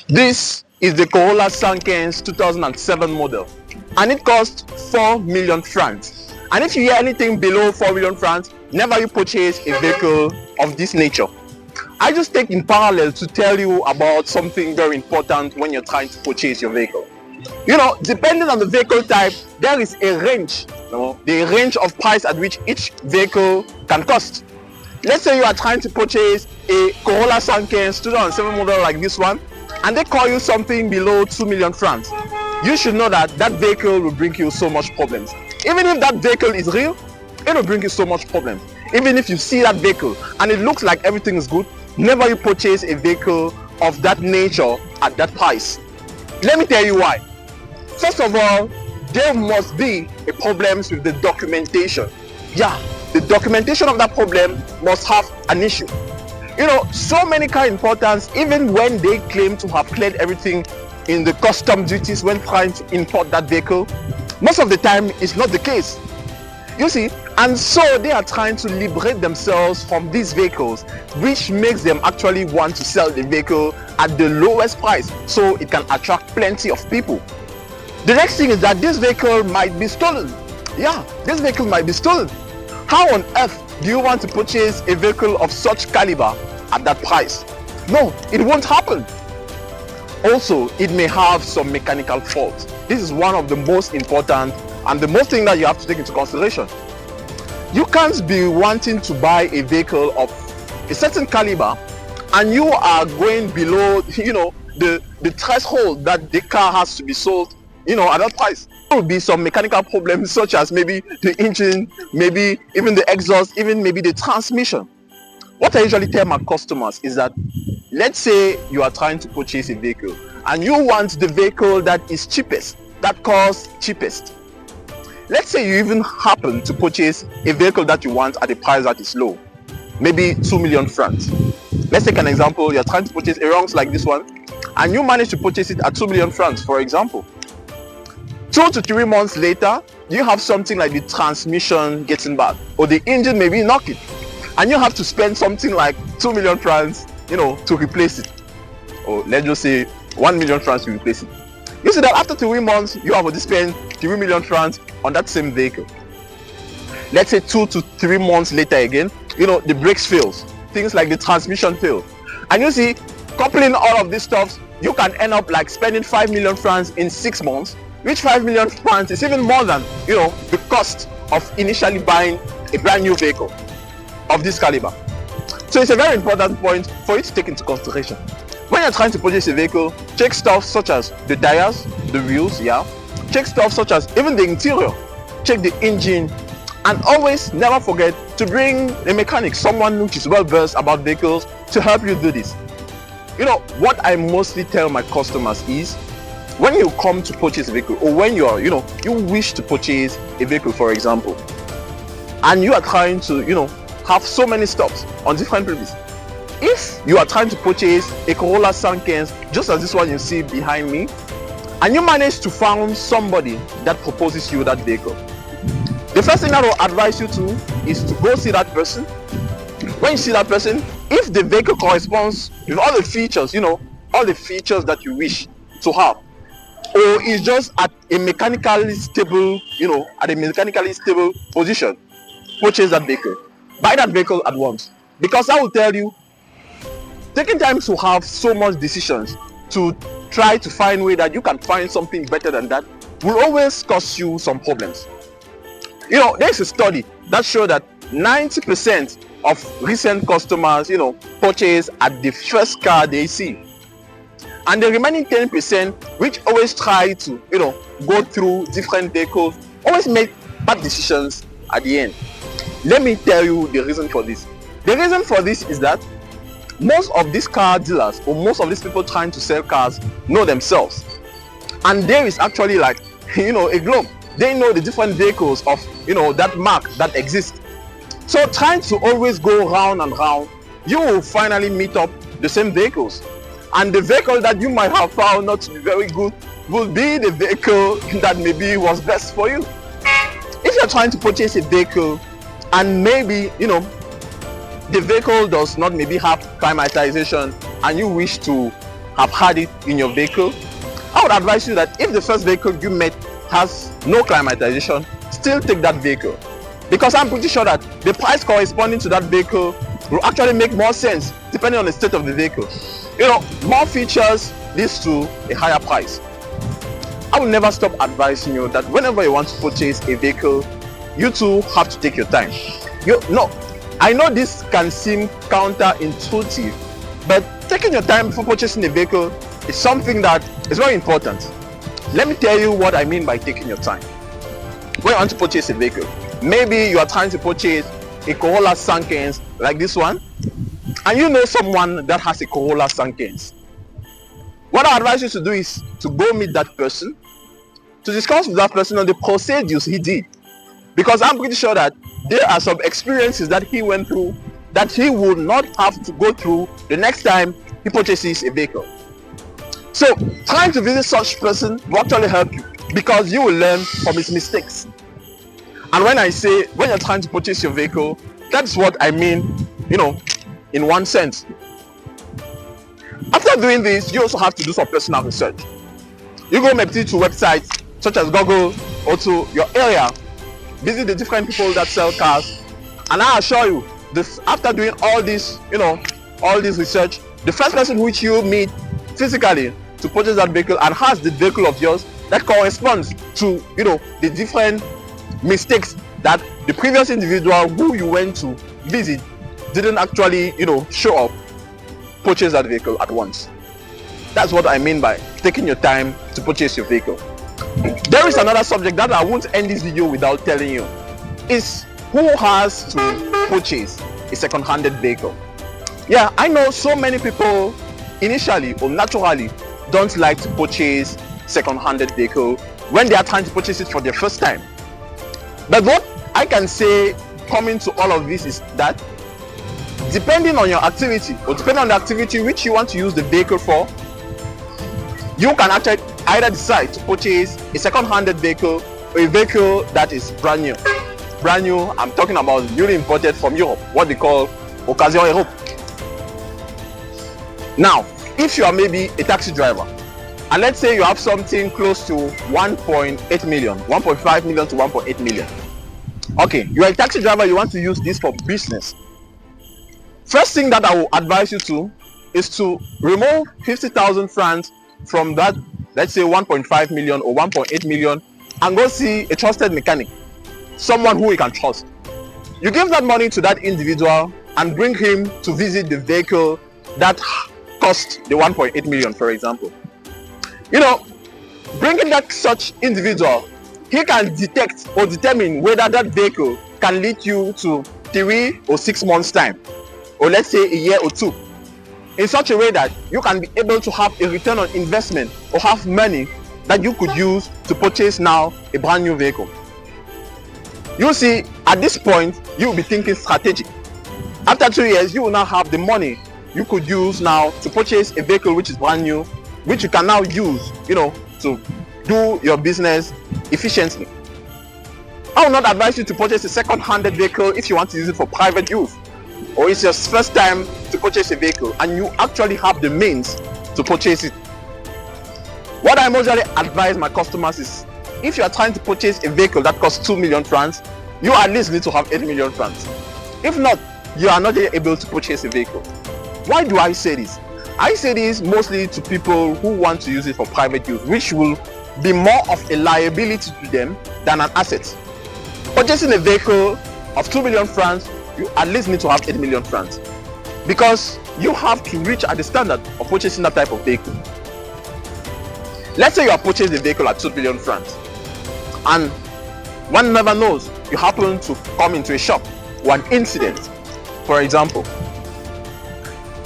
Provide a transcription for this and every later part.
This is the Corolla Sankens 2007 model, and it costs 4 million francs. And if you hear anything below 4 million francs, never you purchase a vehicle of this nature. I just take in parallel to tell you about something very important when you're trying to purchase your vehicle. You know, depending on the vehicle type, there is a range, the range of price at which each vehicle can cost. Let's say you are trying to purchase a Corolla Sankens 2007 model like this one, and they call you something below 2 million francs. You should know that that vehicle will bring you so much problems. Even if that vehicle is real, it will bring you so much problems. Even if you see that vehicle and it looks like everything is good, never you purchase a vehicle of that nature at that price. Let me tell you why. First of all, there must be a problem with the documentation. Yeah, the documentation of that problem must have an issue. You know, so many car importers, even when they claim to have cleared everything in the custom duties when trying to import that vehicle, most of the time it's not the case. You see, and so they are trying to liberate themselves from these vehicles, which makes them actually want to sell the vehicle at the lowest price so it can attract plenty of people. The next thing is that this vehicle might be stolen. Yeah, this vehicle might be stolen. How on earth do you want to purchase a vehicle of such caliber at that price? No, it won't happen. Also, it may have some mechanical faults. This is one of the most important and the most thing that you have to take into consideration. You can't be wanting to buy a vehicle of a certain caliber and you are going below, the threshold that the car has to be sold, at that price. There will be some mechanical problems such as maybe the engine, maybe even the exhaust, even maybe the transmission. What I usually tell my customers is that, let's say you are trying to purchase a vehicle and you want the vehicle that is cheapest, that costs cheapest. Let's say you even happen to purchase a vehicle that you want at a price that is low, maybe 2 million francs. Let's take an example. You're trying to purchase a Ronx like this one and you manage to purchase it at 2 million francs, for example. 2 to 3 months later, you have something like the transmission getting bad or the engine may be knocking, and you have to spend something like 2 million francs, to replace it, or let's just say 1 million francs to replace it. You see that after 3 months, you have to spend 3 million francs on that same vehicle. Let's say 2 to 3 months later again, the brakes fails, things like the transmission fail, and you see, coupling all of these stuff, you can end up like spending 5 million francs in 6 months, which 5 million francs is even more than the cost of initially buying a brand new vehicle of this caliber. So it's a very important point for you to take into consideration. When you're trying to purchase a vehicle, check stuff such as the tires, the wheels, check stuff such as even the interior, check the engine, and always never forget to bring a mechanic, someone which is well versed about vehicles, to help you do this. What I mostly tell my customers is, when you come to purchase a vehicle, or when you are, you wish to purchase a vehicle, for example, and you are trying to, have so many stops on different places. If you are trying to purchase a Corolla Sankens, just as this one you see behind me, and you manage to find somebody that proposes you that vehicle, the first thing I will advise you to is to go see that person. When you see that person, if the vehicle corresponds with all the features, all the features that you wish to have, or is just at a mechanically stable, position, purchase that vehicle. Buy that vehicle at once. Because I will tell you, taking time to have so much decisions to try to find a way that you can find something better than that will always cause you some problems. There's a study that showed that 90% of recent customers, purchase at the first car they see. And the remaining 10%, which always try to, go through different vehicles, always make bad decisions at the end. Let me tell you the reason for this. The reason for this is that most of these car dealers, or most of these people trying to sell cars, know themselves. And there is actually like, a globe. They know the different vehicles of, that mark that exists. So trying to always go round and round, you will finally meet up the same vehicles. And the vehicle that you might have found not to be very good will be the vehicle that maybe was best for you. If you're trying to purchase a vehicle and maybe, the vehicle does not maybe have climatization and you wish to have had it in your vehicle, I would advise you that if the first vehicle you met has no climatization, still take that vehicle, because I'm pretty sure that the price corresponding to that vehicle will actually make more sense depending on the state of the vehicle. You know, more features leads to a higher price. I will never stop advising you that whenever you want to purchase a vehicle, you too have to take your time. I know this can seem counterintuitive, but taking your time before purchasing a vehicle is something that is very important. Let me tell you what I mean by taking your time. When you want to purchase a vehicle, maybe you are trying to purchase a Corolla Sankens like this one, and you know someone that has a Corolla Sankens. What I advise you to do is to go meet that person, to discuss with that person on the procedures he did, because I'm pretty sure that there are some experiences that he went through that he would not have to go through the next time he purchases a vehicle. So trying to visit such person will actually help you, because you will learn from his mistakes. And when I say when you're trying to purchase your vehicle, that's what I mean, in one sense. After doing this, you also have to do some personal research. You go maybe to websites such as Google or to your area, visit the different people that sell cars, and I assure you, this, after doing all this, all this research, the first person which you meet physically to purchase that vehicle and has the vehicle of yours that corresponds to the different mistakes that the previous individual who you went to visit didn't actually show up, purchase that vehicle at once. That's what I mean by taking your time to purchase your vehicle. There is another subject that I won't end this video without telling you, is who has to purchase a second-handed vehicle. Yeah, I know so many people initially or naturally don't like to purchase second-handed vehicle when they are trying to purchase it for their first time. But what I can say coming to all of this is that depending on your activity, or depending on the activity which you want to use the vehicle for, you can actually either decide to purchase a second-handed vehicle or a vehicle that is brand new. Brand new, I'm talking about newly imported from Europe, what they call Occasion Europe. Now, if you are maybe a taxi driver, and let's say you have something close to 1.8 million, 1.5 million to 1.8 million. Okay, you are a taxi driver, you want to use this for business. First thing that I will advise you to is to remove 50,000 francs from that, let's say 1.5 million or 1.8 million, and go see a trusted mechanic, someone who you can trust. You give that money to that individual and bring him to visit the vehicle that cost the 1.8 million, for example. Bringing that such individual, he can detect or determine whether that vehicle can lead you to 3 or 6 months time, or let's say a year or 2, in such a way that you can be able to have a return on investment or have money that you could use to purchase now a brand new vehicle. You see, at this point, you will be thinking strategic. After 2 years, you will now have the money you could use now to purchase a vehicle which is brand new, which you can now use, to do your business efficiently. I will not advise you to purchase a second-handed vehicle if you want to use it for private use, or it's your first time to purchase a vehicle and you actually have the means to purchase it. What I usually advise my customers is, if you are trying to purchase a vehicle that costs 2 million francs, you at least need to have 8 million francs. If not, you are not able to purchase a vehicle. Why do I say this? I say this mostly to people who want to use it for private use, which will be more of a liability to them than an asset. Purchasing a vehicle of 2 million francs, you at least need to have 8 million francs, because you have to reach at the standard of purchasing that type of vehicle. Let's say you have purchased a vehicle at 2 billion francs, and one never knows, you happen to come into a shop or an incident, for example.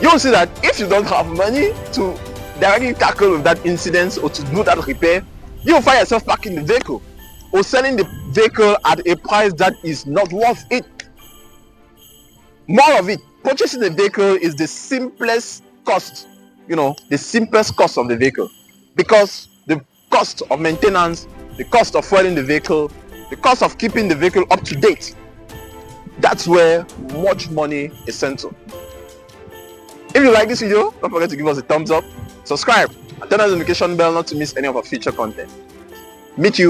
You'll see that if you don't have money to directly tackle with that incident or to do that repair, you'll find yourself parking the vehicle or selling the vehicle at a price that is not worth it. More of it, purchasing the vehicle is the simplest cost, the simplest cost of the vehicle, because the cost of maintenance, the cost of fueling the vehicle, the cost of keeping the vehicle up to date, that's where much money is sent to. If you like this video, don't forget to give us a thumbs up. subscribe and turn on the notification bell not to miss any of our future content. Meet you